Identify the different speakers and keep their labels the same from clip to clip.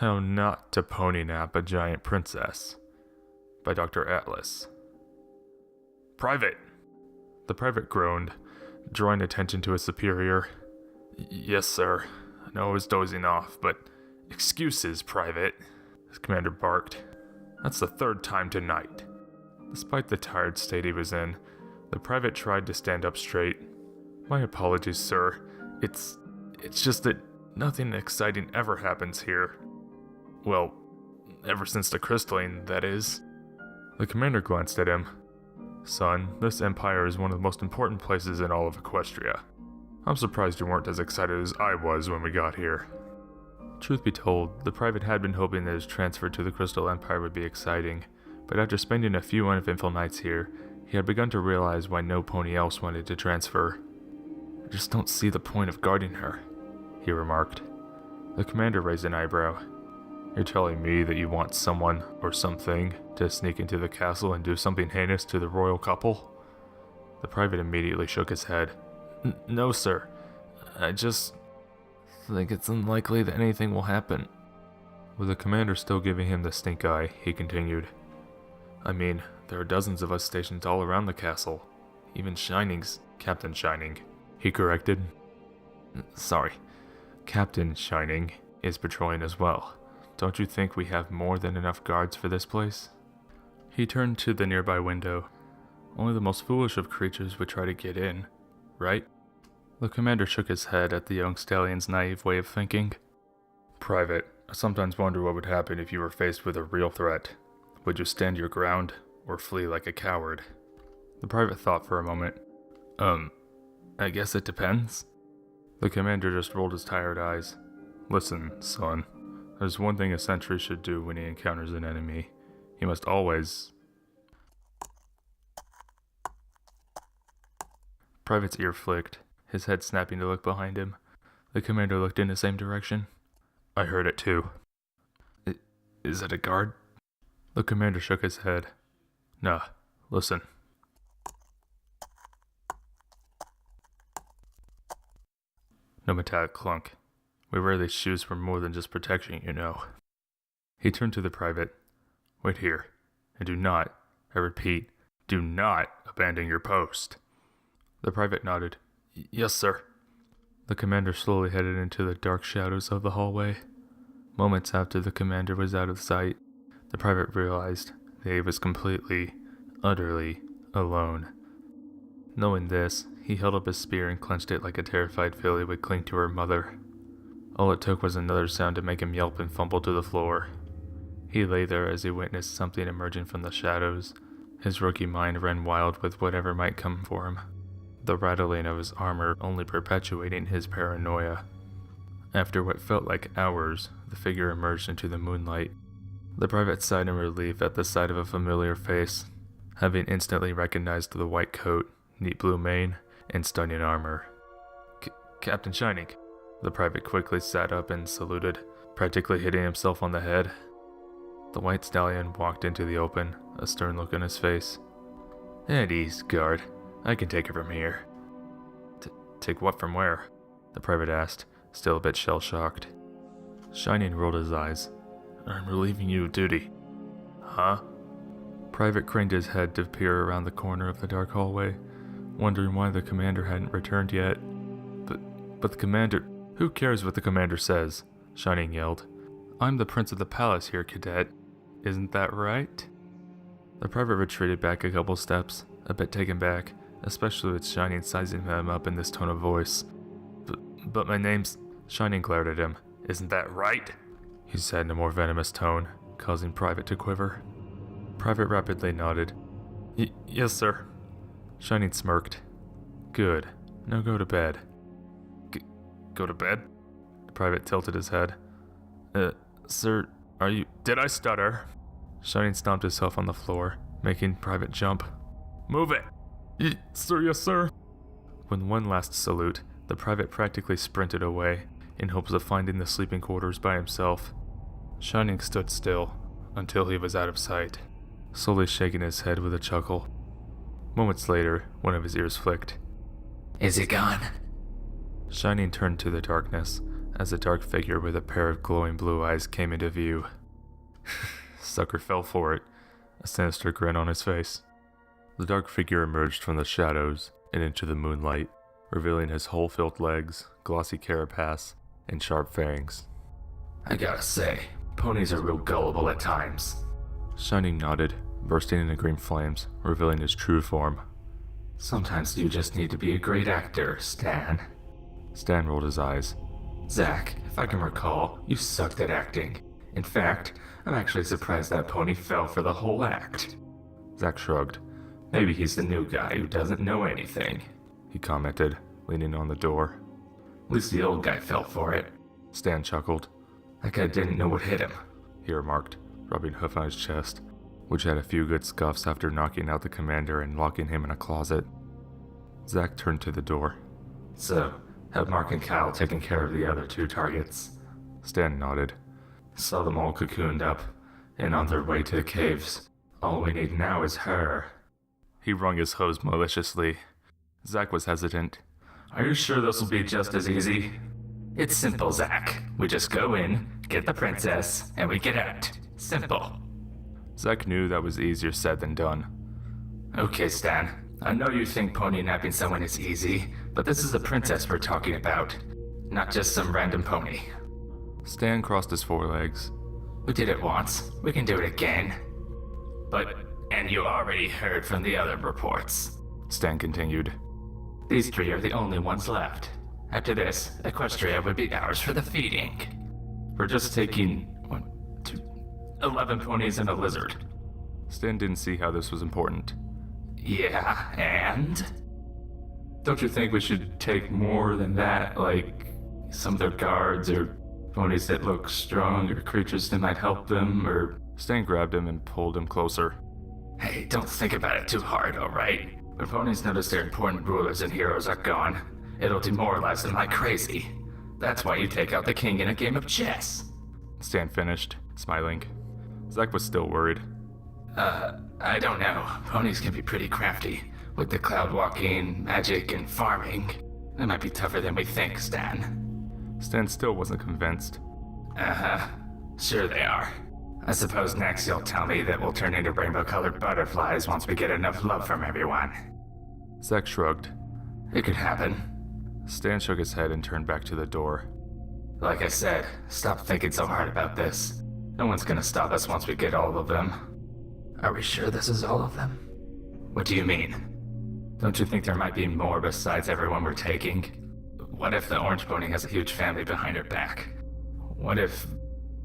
Speaker 1: How Not to Ponynap a Giant Princess by Dr. Atlas. Private! The private groaned, drawing attention to his superior. Yes, sir. I know I was dozing off, but excuses, Private, his commander barked. That's the third time tonight. Despite the tired state he was in, the private tried to stand up straight. My apologies, sir. It's just that nothing exciting ever happens here. Well, ever since the crystalline, that is. The commander glanced at him. Son, this empire is one of the most important places in all of Equestria. I'm surprised you weren't as excited as I was when we got here. Truth be told, the private had been hoping that his transfer to the Crystal Empire would be exciting, but after spending a few uneventful nights here, he had begun to realize why no pony else wanted to transfer. I just don't see the point of guarding her, he remarked. The commander raised an eyebrow. You're telling me that you want someone, or something, to sneak into the castle and do something heinous to the royal couple? The private immediately shook his head. No, sir. I just think it's unlikely that anything will happen. With the commander still giving him the stink eye, he continued. I mean, there are dozens of us stationed all around the castle. Even Shining's Captain Shining, he corrected. Sorry, Captain Shining is patrolling as well. Don't you think we have more than enough guards for this place? He turned to the nearby window. Only the most foolish of creatures would try to get in, right? The commander shook his head at the young stallion's naive way of thinking. Private, I sometimes wonder what would happen if you were faced with a real threat. Would you stand your ground, or flee like a coward? The private thought for a moment. I guess it depends. The commander just rolled his tired eyes. Listen, son. There's one thing a sentry should do when he encounters an enemy. He must always... Private's ear flicked, his head snapping to look behind him. The commander looked in the same direction. I heard it too. Is it a guard? The commander shook his head. Nah, listen. No metallic clunk. We wear these shoes for more than just protection, you know. He turned to the private. Wait here, and do not, I repeat, do not abandon your post. The private nodded. Yes, sir. The commander slowly headed into the dark shadows of the hallway. Moments after the commander was out of sight, the private realized that he was completely, utterly alone. Knowing this, he held up his spear and clenched it like a terrified filly would cling to her mother. All it took was another sound to make him yelp and fumble to the floor. He lay there as he witnessed something emerging from the shadows. His rookie mind ran wild with whatever might come for him, the rattling of his armor only perpetuating his paranoia. After what felt like hours, the figure emerged into the moonlight. The private sighed in relief at the sight of a familiar face, having instantly recognized the white coat, neat blue mane, and stunning armor. Captain Shining. The private quickly sat up and saluted, practically hitting himself on the head. The white stallion walked into the open, a stern look on his face. At ease, guard. I can take it from here. Take what from where? The private asked, still a bit shell-shocked. Shining rolled his eyes. I'm relieving you of duty. Huh? Private craned his head to peer around the corner of the dark hallway, wondering why the commander hadn't returned yet. But the commander... Who cares what the commander says? Shining yelled. I'm the prince of the palace here, cadet. Isn't that right? The private retreated back a couple steps, a bit taken back, especially with Shining sizing him up in this tone of voice. But my name's... Shining glared at him. Isn't that right? He said in a more venomous tone, causing Private to quiver. Private rapidly nodded. Yes, sir. Shining smirked. Good. Now go to bed. Go to bed? The private tilted his head. Sir, are you... Did I stutter? Shining stomped himself on the floor, making Private jump. Move it! Sir, yes, sir. With one last salute, the private practically sprinted away, in hopes of finding the sleeping quarters by himself. Shining stood still, until he was out of sight, slowly shaking his head with a chuckle. Moments later, one of his ears flicked.
Speaker 2: Is it gone?
Speaker 1: Shining turned to the darkness, as a dark figure with a pair of glowing blue eyes came into view. Sucker fell for it, a sinister grin on his face. The dark figure emerged from the shadows and into the moonlight, revealing his hole-filled legs, glossy carapace, and sharp fangs.
Speaker 2: I gotta say, ponies are real gullible at times.
Speaker 1: Shining nodded, bursting into green flames, revealing his true form.
Speaker 2: Sometimes you just need to be a great actor, Stan.
Speaker 1: Stan rolled his eyes.
Speaker 2: Zack, if I can recall, you sucked at acting. In fact, I'm actually surprised that pony fell for the whole act.
Speaker 1: Zack shrugged.
Speaker 2: Maybe he's the new guy who doesn't know anything,
Speaker 1: he commented, leaning on the door.
Speaker 2: At least the old guy fell for it.
Speaker 1: Stan chuckled.
Speaker 2: That guy didn't know what hit him,
Speaker 1: he remarked, rubbing Hoof on his chest, which had a few good scuffs after knocking out the commander and locking him in a closet. Zack turned to the door.
Speaker 2: So, have Mark and Kyle taken care of the other 2 targets?
Speaker 1: Stan nodded.
Speaker 2: Saw them all cocooned up, and on their way to the caves. All we need now is her.
Speaker 1: He wrung his hose maliciously. Zack was hesitant.
Speaker 2: Are you sure this will be just as easy? It's simple, Zack. We just go in, get the princess, and we get out. Simple.
Speaker 1: Zack knew that was easier said than done.
Speaker 2: Okay, Stan. I know you think pony napping someone is easy, but this is the princess we're talking about. Not just some random pony.
Speaker 1: Stan crossed his forelegs.
Speaker 2: We did it once. We can do it again. And you already heard from the other reports.
Speaker 1: Stan continued.
Speaker 2: These 3 are the only ones left. After this, Equestria would be ours for the feeding. We're just taking 11 ponies and a lizard.
Speaker 1: Stan didn't see how this was important.
Speaker 2: Yeah, and? Don't you think we should take more than that, like some of their guards or ponies that look strong or creatures that might help them or...
Speaker 1: Stan grabbed him and pulled him closer.
Speaker 2: Hey, don't think about it too hard, alright? When ponies notice their important rulers and heroes are gone, it'll demoralize them like crazy. That's why you take out the king in a game of chess.
Speaker 1: Stan finished, smiling. Zack was still worried.
Speaker 2: I don't know. Ponies can be pretty crafty. With the cloud walking, magic, and farming. They might be tougher than we think, Stan.
Speaker 1: Stan still wasn't convinced.
Speaker 2: Uh-huh. Sure they are. I suppose next you'll tell me that we'll turn into rainbow-colored butterflies once we get enough love from everyone.
Speaker 1: Zack shrugged.
Speaker 2: It could happen.
Speaker 1: Stan shook his head and turned back to the door.
Speaker 2: Like I said, stop thinking so hard about this. No one's gonna stop us once we get all of them. Are we sure this is all of them? What do you mean? Don't you think there might be more besides everyone we're taking? What if the orange pony has a huge family behind her back? What if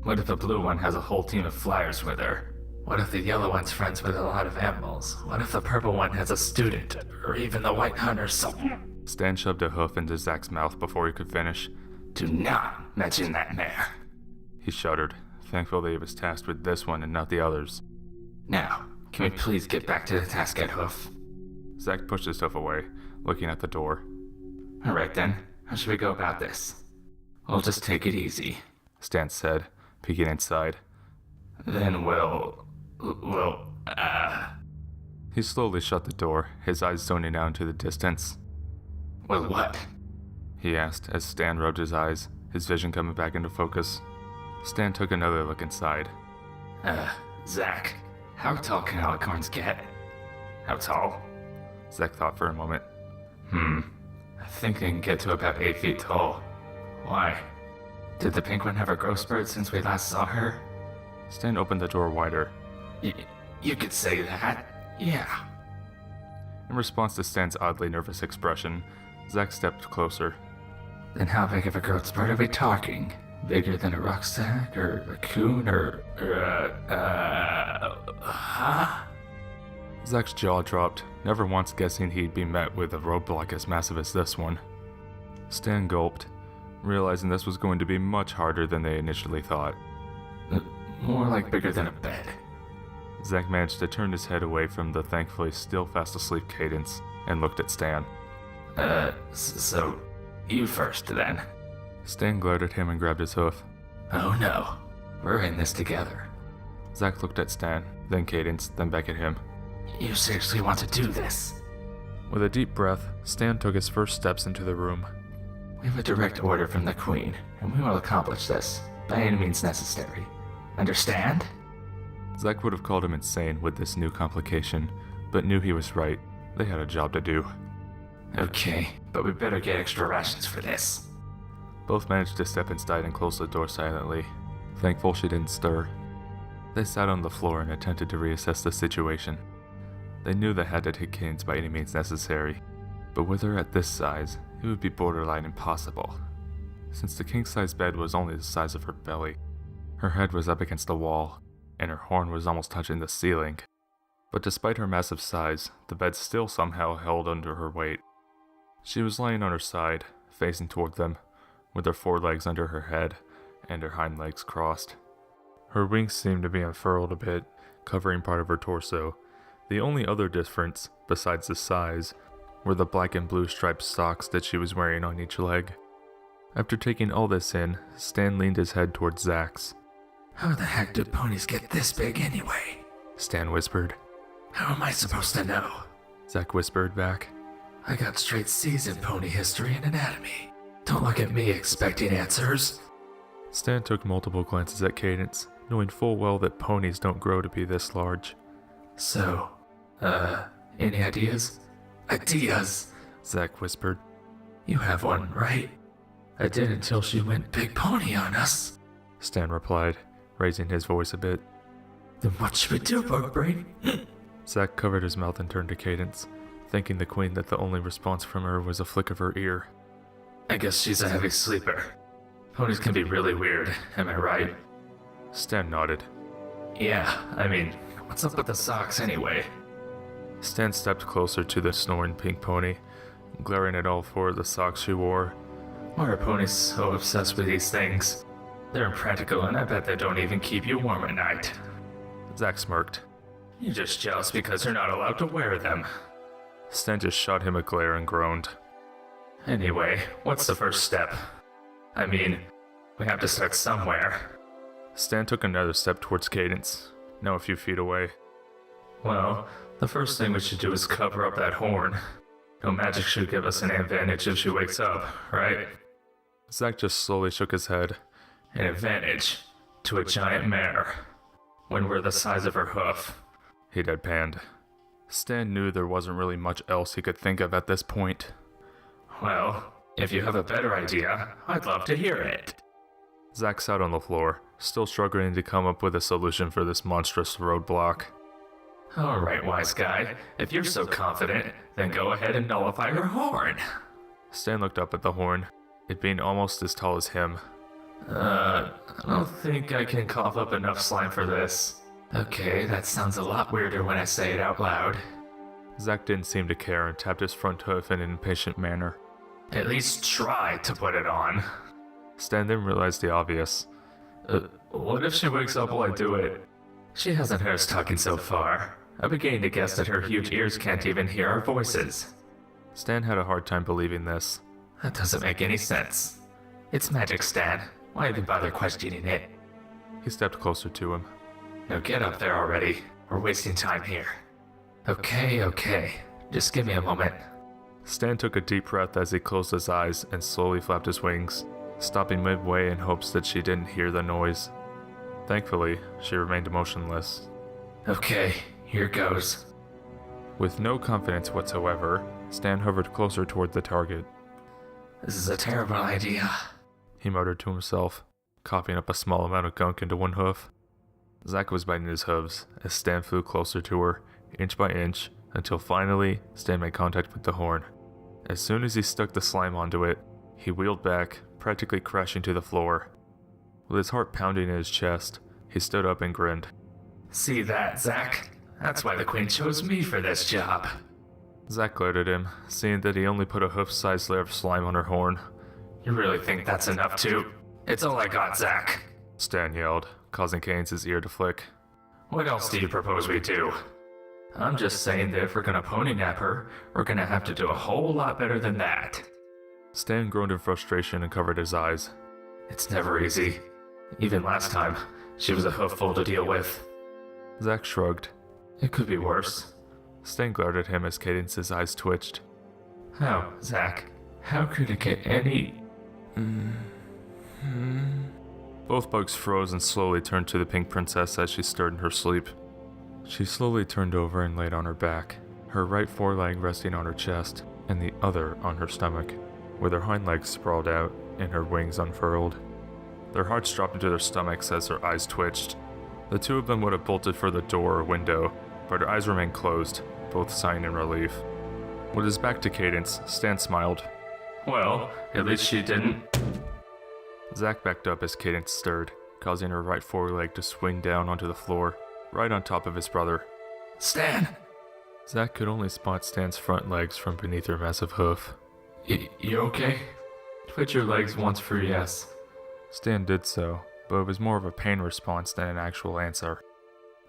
Speaker 2: the blue one has a whole team of flyers with her? What if the yellow one's friends with a lot of animals? What if the purple one has a student? Or even the white hunter something?
Speaker 1: Stan shoved a hoof into Zack's mouth before he could finish.
Speaker 2: Do not mention that mare.
Speaker 1: He shuddered, thankful that he was tasked with this one and not the others.
Speaker 2: Now, can we please get back to the task at Hoof?
Speaker 1: Zack pushed his hoof away, looking at the door.
Speaker 2: Alright then, how should we go about this? We'll just take it easy,
Speaker 1: Stan said, peeking inside.
Speaker 2: Then we'll...
Speaker 1: He slowly shut the door, his eyes zoning out into the distance.
Speaker 2: Well, what?
Speaker 1: He asked as Stan rubbed his eyes, his vision coming back into focus. Stan took another look inside.
Speaker 2: Zack, how tall can alicorns get? How tall?
Speaker 1: Zack thought for a moment.
Speaker 2: I think they can get to about 8 feet tall. Why? Did the pink one have a growth spurt since we last saw her?
Speaker 1: Stan opened the door wider.
Speaker 2: You could say that, yeah.
Speaker 1: In response to Stan's oddly nervous expression, Zack stepped closer.
Speaker 2: Then how big of a growth spurt are we talking? Bigger than a rucksack, or a coon, or huh?
Speaker 1: Zack's jaw dropped, never once guessing he'd be met with a roadblock as massive as this one. Stan gulped, realizing this was going to be much harder than they initially thought.
Speaker 2: More like bigger than a bed.
Speaker 1: Zack managed to turn his head away from the thankfully still fast asleep Cadence and looked at Stan.
Speaker 2: So you first then.
Speaker 1: Stan glared at him and grabbed his hoof.
Speaker 2: Oh no, we're in this together.
Speaker 1: Zack looked at Stan, then Cadence, then back at him.
Speaker 2: You seriously want to do this?
Speaker 1: With a deep breath, Stan took his first steps into the room.
Speaker 2: We have a direct order from the Queen, and we will accomplish this by any means necessary. Understand?
Speaker 1: Zack would have called him insane with this new complication, but knew he was right. They had a job to do.
Speaker 2: Okay, but we better get extra rations for this.
Speaker 1: Both managed to step inside and close the door silently, thankful she didn't stir. They sat on the floor and attempted to reassess the situation. They knew they had to take Cadence by any means necessary, but with her at this size, it would be borderline impossible. Since the king-size bed was only the size of her belly, her head was up against the wall, and her horn was almost touching the ceiling. But despite her massive size, the bed still somehow held under her weight. She was lying on her side, facing toward them, with her forelegs under her head and her hind legs crossed. Her wings seemed to be unfurled a bit, covering part of her torso. The only other difference, besides the size, were the black and blue striped socks that she was wearing on each leg. After taking all this in, Stan leaned his head towards Zack's.
Speaker 2: How the heck do ponies get this big anyway?
Speaker 1: Stan whispered.
Speaker 2: How am I supposed to know?
Speaker 1: Zack whispered back.
Speaker 2: I got straight C's in pony history and anatomy. Don't look at me expecting answers.
Speaker 1: Stan took multiple glances at Cadence, knowing full well that ponies don't grow to be this large.
Speaker 2: So, any ideas? Ideas?
Speaker 1: Zack whispered.
Speaker 2: You have one, right? I did until she went big pony on us.
Speaker 1: Stan replied, raising his voice a bit.
Speaker 2: Then what should we do, Bugbrain?
Speaker 1: Zack covered his mouth and turned to Cadence, thanking the Queen that the only response from her was a flick of her ear.
Speaker 2: I guess she's a heavy sleeper. Ponies can be really weird, am I right?
Speaker 1: Stan nodded.
Speaker 2: Yeah, I mean, what's up with the socks anyway?
Speaker 1: Stan stepped closer to the snoring pink pony, glaring at all four of the socks she wore.
Speaker 2: Why are ponies so obsessed with these things? They're impractical, and I bet they don't even keep you warm at night.
Speaker 1: Zack smirked.
Speaker 2: You're just jealous because you're not allowed to wear them.
Speaker 1: Stan just shot him a glare and groaned.
Speaker 2: Anyway, what's the first step? I mean, we have to start somewhere.
Speaker 1: Stan took another step towards Cadence, now a few feet away.
Speaker 2: Well, the first thing we should do is cover up that horn. No magic should give us an advantage if she wakes up, right?
Speaker 1: Zack just slowly shook his head.
Speaker 2: An advantage to a giant mare when we're the size of her hoof.
Speaker 1: He deadpanned. Stan knew there wasn't really much else he could think of at this point.
Speaker 2: Well, if you have a better idea, I'd love to hear it.
Speaker 1: Zack sat on the floor, still struggling to come up with a solution for this monstrous roadblock.
Speaker 2: Alright, wise guy. If you're so confident, then go ahead and nullify her horn.
Speaker 1: Stan looked up at the horn, it being almost as tall as him.
Speaker 2: I don't think I can cough up enough slime for this. Okay, that sounds a lot weirder when I say it out loud.
Speaker 1: Zack didn't seem to care and tapped his front hoof in an impatient manner.
Speaker 2: At least try to put it on.
Speaker 1: Stan then realized the obvious.
Speaker 2: What if she wakes up while I do it? She hasn't heard us talking so far. I'm beginning to guess that her huge ears can't even hear our voices.
Speaker 1: Stan had a hard time believing this.
Speaker 2: That doesn't make any sense. It's magic, Stan. Why even bother questioning it?
Speaker 1: He stepped closer to him.
Speaker 2: Now get up there already. We're wasting time here. Okay. Just give me a moment.
Speaker 1: Stan took a deep breath as he closed his eyes and slowly flapped his wings, stopping midway in hopes that she didn't hear the noise. Thankfully, she remained motionless.
Speaker 2: Okay, here goes.
Speaker 1: With no confidence whatsoever, Stan hovered closer toward the target.
Speaker 2: This is a terrible idea,
Speaker 1: he muttered to himself, coughing up a small amount of gunk into one hoof. Zack was biting his hooves as Stan flew closer to her, inch by inch, until finally Stan made contact with the horn. As soon as he stuck the slime onto it, he wheeled back, practically crashing to the floor. With his heart pounding in his chest, he stood up and grinned.
Speaker 2: See that, Zack? That's why the Queen chose me for this job.
Speaker 1: Zack glared at him, seeing that he only put a hoof-sized layer of slime on her horn.
Speaker 2: You really think that's enough too? It's all I got, Zack.
Speaker 1: Stan yelled, causing Cadence's ear to flick.
Speaker 2: What else do you propose we do? I'm just saying that if we're gonna Ponynap her, we're gonna have to do a whole lot better than that.
Speaker 1: Stan groaned in frustration and covered his eyes.
Speaker 2: It's never easy. Even last time, she was a hoofful to deal with.
Speaker 1: Zack shrugged.
Speaker 2: It could be worse.
Speaker 1: Stan glared at him as Cadence's eyes twitched.
Speaker 2: How, Zack? How could it get any
Speaker 1: Both bugs froze and slowly turned to the pink princess as she stirred in her sleep. She slowly turned over and laid on her back, her right foreleg resting on her chest and the other on her stomach, with her hind legs sprawled out and her wings unfurled. Their hearts dropped into their stomachs as their eyes twitched. The two of them would have bolted for the door or window, but their eyes remained closed, both sighing in relief. With his back to Cadence, Stan smiled.
Speaker 2: Well, at least she didn't.
Speaker 1: Zack backed up as Cadence stirred, causing her right foreleg to swing down onto the floor, right on top of his brother.
Speaker 2: Stan!
Speaker 1: Zack could only spot Stan's front legs from beneath her massive hoof.
Speaker 2: You okay? Twitch your legs once for yes.
Speaker 1: Stan did so, but it was more of a pain response than an actual answer.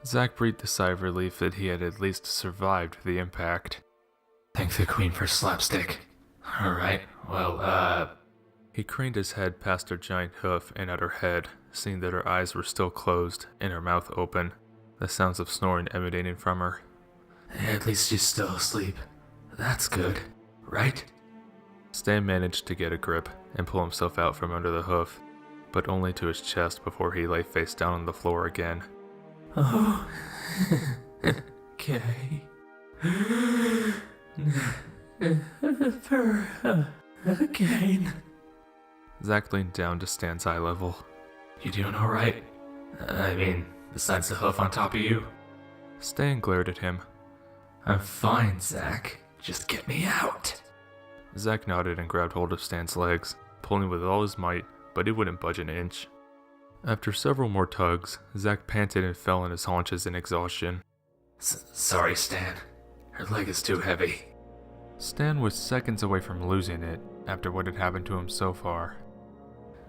Speaker 1: Zack breathed a sigh of relief that he had at least survived the impact.
Speaker 2: Thank the queen for slapstick. Alright, well,
Speaker 1: He craned his head past her giant hoof and at her head, seeing that her eyes were still closed and her mouth open, the sounds of snoring emanating from her.
Speaker 2: At least she's still asleep. That's good, right?
Speaker 1: Stan managed to get a grip and pull himself out from under the hoof, but only to his chest before he lay face down on the floor again.
Speaker 2: Oh, okay. Again.
Speaker 1: Zack leaned down to Stan's eye level.
Speaker 2: You doing alright? I mean, besides the hoof on top of you?
Speaker 1: Stan glared at him.
Speaker 2: I'm fine, Zack. Just get me out.
Speaker 1: Zack nodded and grabbed hold of Stan's legs, pulling with all his might, but he wouldn't budge an inch. After several more tugs, Zack panted and fell on his haunches in exhaustion.
Speaker 2: Sorry, Stan. Her leg is too heavy.
Speaker 1: Stan was seconds away from losing it after what had happened to him so far.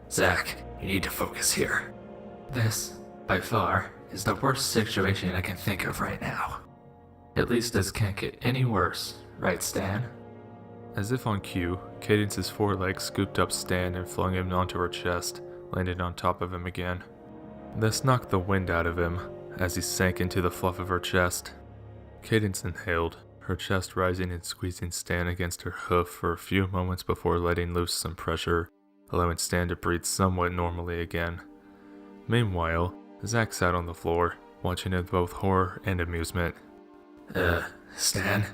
Speaker 2: Zack, you need to focus here. This, by far, is the worst situation I can think of right now. At least this can't get any worse, right, Stan?
Speaker 1: As if on cue, Cadence's foreleg scooped up Stan and flung him onto her chest, landing on top of him again. This knocked the wind out of him as he sank into the fluff of her chest. Cadence inhaled, her chest rising and squeezing Stan against her hoof for a few moments before letting loose some pressure, allowing Stan to breathe somewhat normally again. Meanwhile, Zack sat on the floor, watching with both horror and amusement.
Speaker 2: Stan?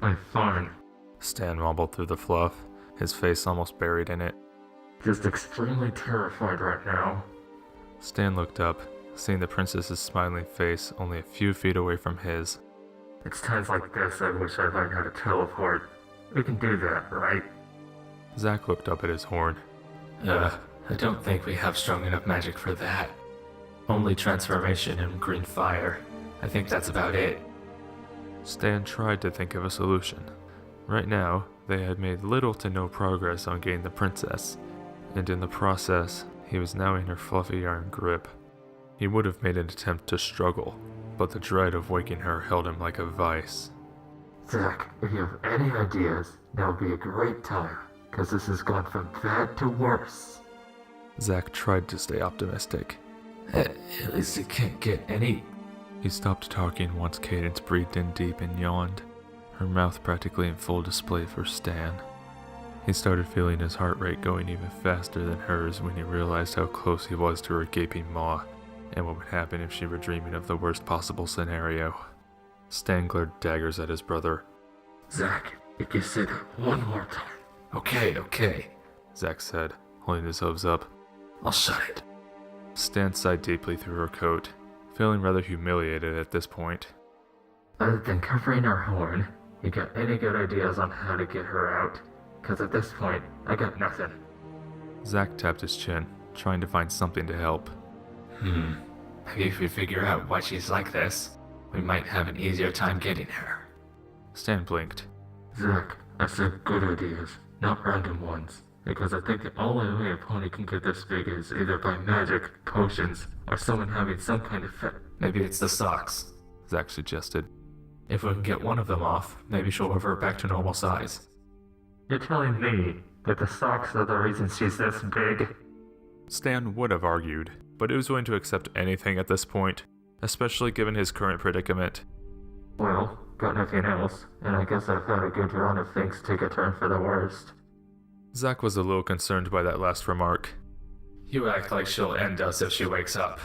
Speaker 1: I'm fine. Stan mumbled through the fluff, his face almost buried in it.
Speaker 2: Just extremely terrified right now.
Speaker 1: Stan looked up, seeing the princess's smiling face only a few feet away from his.
Speaker 2: It's times like this I wish I learned how to teleport. We can do that, right?
Speaker 1: Zack looked up at his horn.
Speaker 2: I don't think we have strong enough magic for that. Only transformation and green fire. I think that's about it.
Speaker 1: Stan tried to think of a solution. Right now, they had made little to no progress on getting the princess, and in the process, he was now in her fluffy iron grip. He would have made an attempt to struggle, but the dread of waking her held him like a vice.
Speaker 2: Zack, if you have any ideas, now would be a great time, because this has gone from bad to worse.
Speaker 1: Zack tried to stay optimistic.
Speaker 2: At least it can't get any...
Speaker 1: He stopped talking once Cadence breathed in deep and yawned, her mouth practically in full display for Stan. He started feeling his heart rate going even faster than hers when he realized how close he was to her gaping maw, and what would happen if she were dreaming of the worst possible scenario. Stan glared daggers at his brother.
Speaker 2: Zack, if you say that one more time... Okay,
Speaker 1: Zack said, holding his hooves up.
Speaker 2: I'll shut it.
Speaker 1: Stan sighed deeply through her coat, feeling rather humiliated at this point.
Speaker 2: Other than covering her horn, you got any good ideas on how to get her out? Because at this point, I got nothing.
Speaker 1: Zack tapped his chin, trying to find something to help.
Speaker 2: Maybe if we figure out why she's like this, we might have an easier time getting her.
Speaker 1: Stan blinked.
Speaker 2: Zack, I said good ideas, not random ones. Because I think the only way a pony can get this big is either by magic, potions, or someone having some kind of Maybe it's the socks,
Speaker 1: Zack suggested.
Speaker 2: If we can get one of them off, maybe she'll revert back to normal size. You're telling me that the socks are the reason she's this big?
Speaker 1: Stan would have argued, but he was willing to accept anything at this point, especially given his current predicament.
Speaker 2: Well, got nothing else, and I guess I've had a good run of things take a turn for the worst.
Speaker 1: Zach was a little concerned by that last remark.
Speaker 2: You act like she'll end us if she wakes up.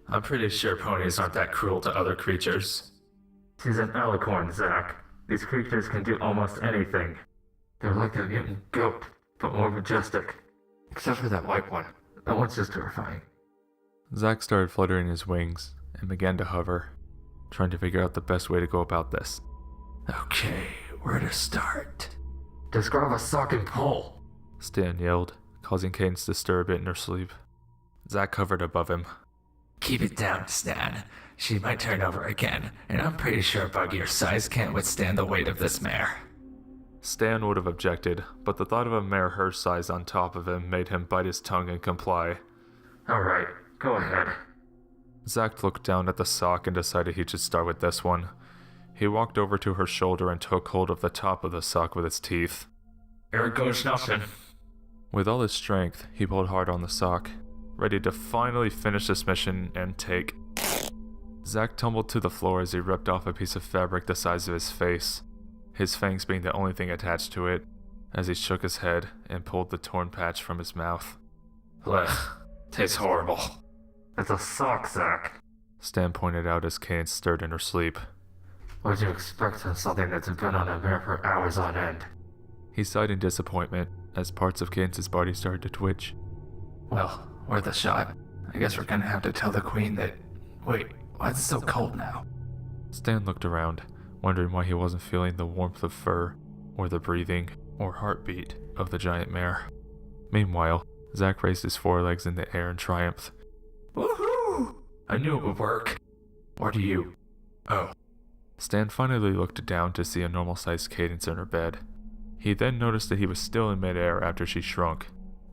Speaker 2: I'm pretty sure ponies aren't that cruel to other creatures. She's an alicorn, Zach. These creatures can do almost anything. They're like a mutant goat, but more majestic. Except for that white one. That one's just terrifying.
Speaker 1: Zach started fluttering his wings and began to hover, trying to figure out the best way to go about this.
Speaker 2: Okay, where to start? Just grab a sock and pull,
Speaker 1: Stan yelled, causing Cadence to stir a bit in her sleep. Zach hovered above him.
Speaker 2: Keep it down, Stan. She might turn over again, and I'm pretty sure a bug your size can't withstand the weight of this mare.
Speaker 1: Stan would have objected, but the thought of a mare her size on top of him made him bite his tongue and comply.
Speaker 2: Alright, go ahead.
Speaker 1: Zach looked down at the sock and decided he should start with this one. He walked over to her shoulder and took hold of the top of the sock with his teeth.
Speaker 2: Here goes nothing.
Speaker 1: With all his strength, he pulled hard on the sock, ready to finally finish this mission and take. Zach tumbled to the floor as he ripped off a piece of fabric the size of his face, his fangs being the only thing attached to it, as he shook his head and pulled the torn patch from his mouth.
Speaker 2: Blech. Tastes horrible. It's a sock, Zach.
Speaker 1: Stan pointed out as Cadence stirred in her sleep.
Speaker 2: What'd you expect on something that's been on a mare for hours on end?
Speaker 1: He sighed in disappointment as parts of Cadence's body started to twitch.
Speaker 2: Well, worth a shot. I guess we're gonna have to tell the queen that... Wait, why is it so cold now?
Speaker 1: Stan looked around, wondering why he wasn't feeling the warmth of fur, or the breathing, or heartbeat of the giant mare. Meanwhile, Zach raised his forelegs in the air in triumph.
Speaker 2: Woohoo! I knew it would work. Or do you? Oh.
Speaker 1: Stan finally looked down to see a normal-sized Cadence in her bed. He then noticed that he was still in midair after she shrunk.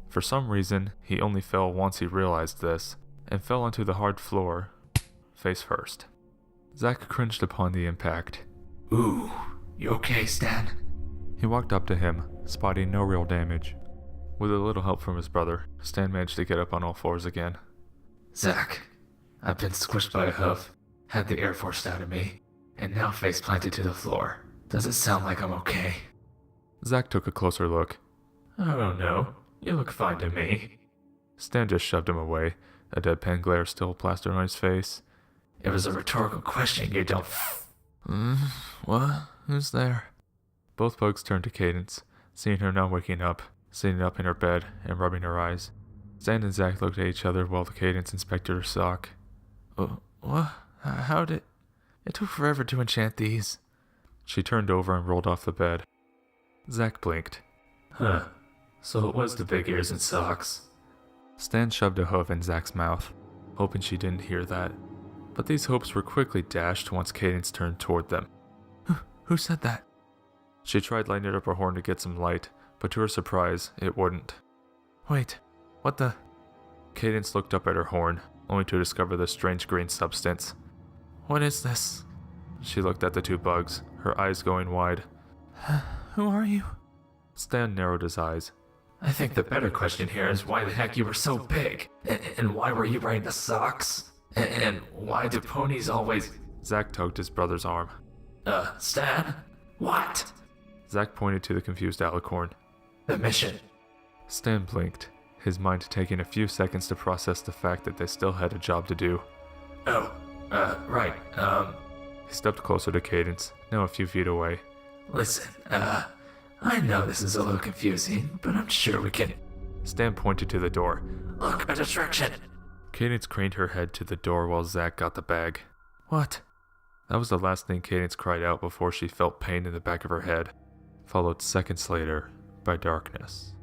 Speaker 1: For some reason, he only fell once he realized this, and fell onto the hard floor, face first. Zach cringed upon the impact.
Speaker 2: Ooh, you okay, Stan?
Speaker 1: He walked up to him, spotting no real damage. With a little help from his brother, Stan managed to get up on all fours again.
Speaker 2: Zach, I've been squished by a hoof, had the air forced out of me, and now face planted to the floor. Does it sound like I'm okay?
Speaker 1: Zach took a closer look.
Speaker 2: I don't know. You look fine to me.
Speaker 1: Stan just shoved him away, a deadpan glare still plastered on his face.
Speaker 2: It was a rhetorical question, you don't...
Speaker 1: What? Who's there? Both bugs turned to Cadence, seeing her now waking up, sitting up in her bed, and rubbing her eyes. Stan and Zach looked at each other while the Cadence inspected her sock. What? How did... It took forever to enchant these. She turned over and rolled off the bed. Zach blinked.
Speaker 2: Huh. So it was the big ears and socks.
Speaker 1: Stan shoved a hoof in Zach's mouth, hoping she didn't hear that. But these hopes were quickly dashed once Cadence turned toward them. Who said that? She tried lighting up her horn to get some light, but to her surprise, it wouldn't. Wait, what the... Cadence looked up at her horn, only to discover the strange green substance. What is this? She looked at the two bugs, her eyes going wide. Who are you? Stan narrowed his eyes.
Speaker 2: I think the better question here is why the heck you were so big? And why were you wearing the socks? And why do ponies always...
Speaker 1: Zach tugged his brother's arm.
Speaker 2: Stan? What?
Speaker 1: Zach pointed to the confused alicorn.
Speaker 2: The mission.
Speaker 1: Stan blinked, his mind taking a few seconds to process the fact that they still had a job to do.
Speaker 2: Oh, right,
Speaker 1: He stepped closer to Cadence, now a few feet away.
Speaker 2: Listen, I know this is a little confusing, but I'm sure we can...
Speaker 1: Stan pointed to the door.
Speaker 2: Look, a distraction!
Speaker 1: Cadence craned her head to the door while Zach got the bag. What? That was the last thing Cadence cried out before she felt pain in the back of her head, followed seconds later by darkness.